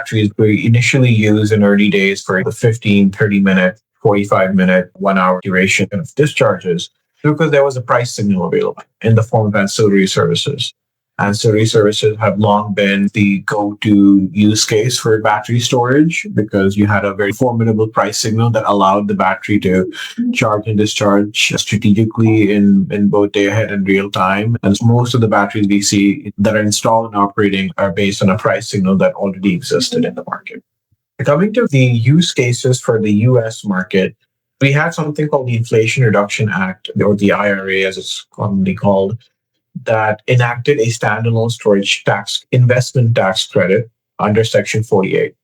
batteries were initially used in early days for the 15, 30-minute, 45-minute, 1 hour duration of discharges because there was a price signal available in the form of ancillary services. Ancillary services have long been the go-to use case for battery storage because you had a very formidable price signal that allowed the battery to charge and discharge strategically in both day ahead and real time. And most of the batteries we see that are installed and operating are based on a price signal that already existed in the market. Coming to the use cases for the US market, we had something called the Inflation Reduction Act, or the IRA as it's commonly called, that enacted a standalone storage tax investment tax credit under Section 48.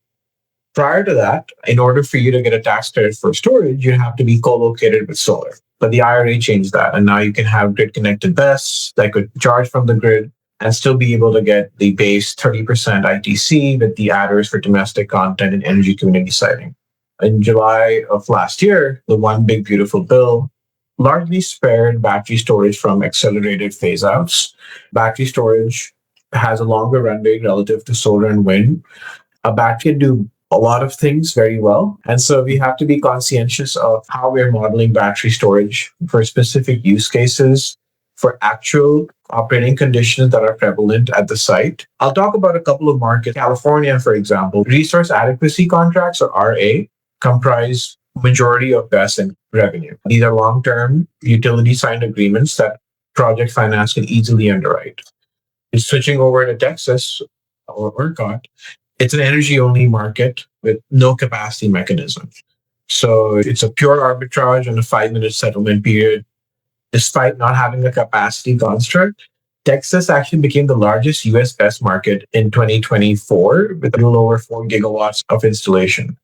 Prior to that, in order for you to get a tax credit for storage, you have to be co-located with solar. But the IRA changed that, and now you can have grid-connected BESS that could charge from the grid and still be able to get the base 30% ITC with the adders for domestic content and energy community siting. In July of last year, the One Big Beautiful Bill largely spared battery storage from accelerated phase-outs. Battery storage has a longer run rate relative to solar and wind. A battery can do a lot of things very well. And so we have to be conscientious of how we're modeling battery storage for specific use cases, for actual operating conditions that are prevalent at the site. I'll talk about a couple of markets. California, for example, resource adequacy contracts, or RA, comprise majority of BESS and revenue. These are long-term utility signed agreements that project finance can easily underwrite. It's switching over to Texas or ERCOT. It's an energy-only market with no capacity mechanism. So it's a pure arbitrage and a 5-minute settlement period. Despite not having a capacity construct, Texas actually became the largest US BESS market in 2024 with a little over 4 gigawatts of installation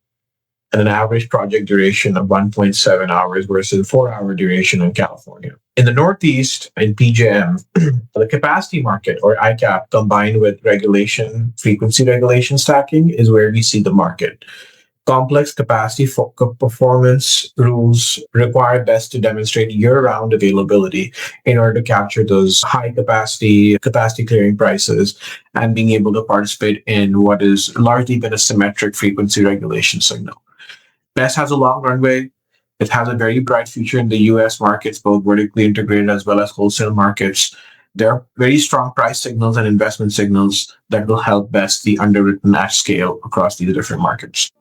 and an average project duration of 1.7 hours versus 4-hour duration in California. In the Northeast, in PJM, the capacity market, or ICAP, combined with frequency regulation stacking, is where we see the market. Complex capacity performance rules require BESS to demonstrate year-round availability in order to capture those high capacity clearing prices and being able to participate in what is largely been a symmetric frequency regulation signal. BESS has a long runway. It has a very bright future in the US markets, both vertically integrated as well as wholesale markets. There are very strong price signals and investment signals that will help BESS be underwritten at scale across these different markets.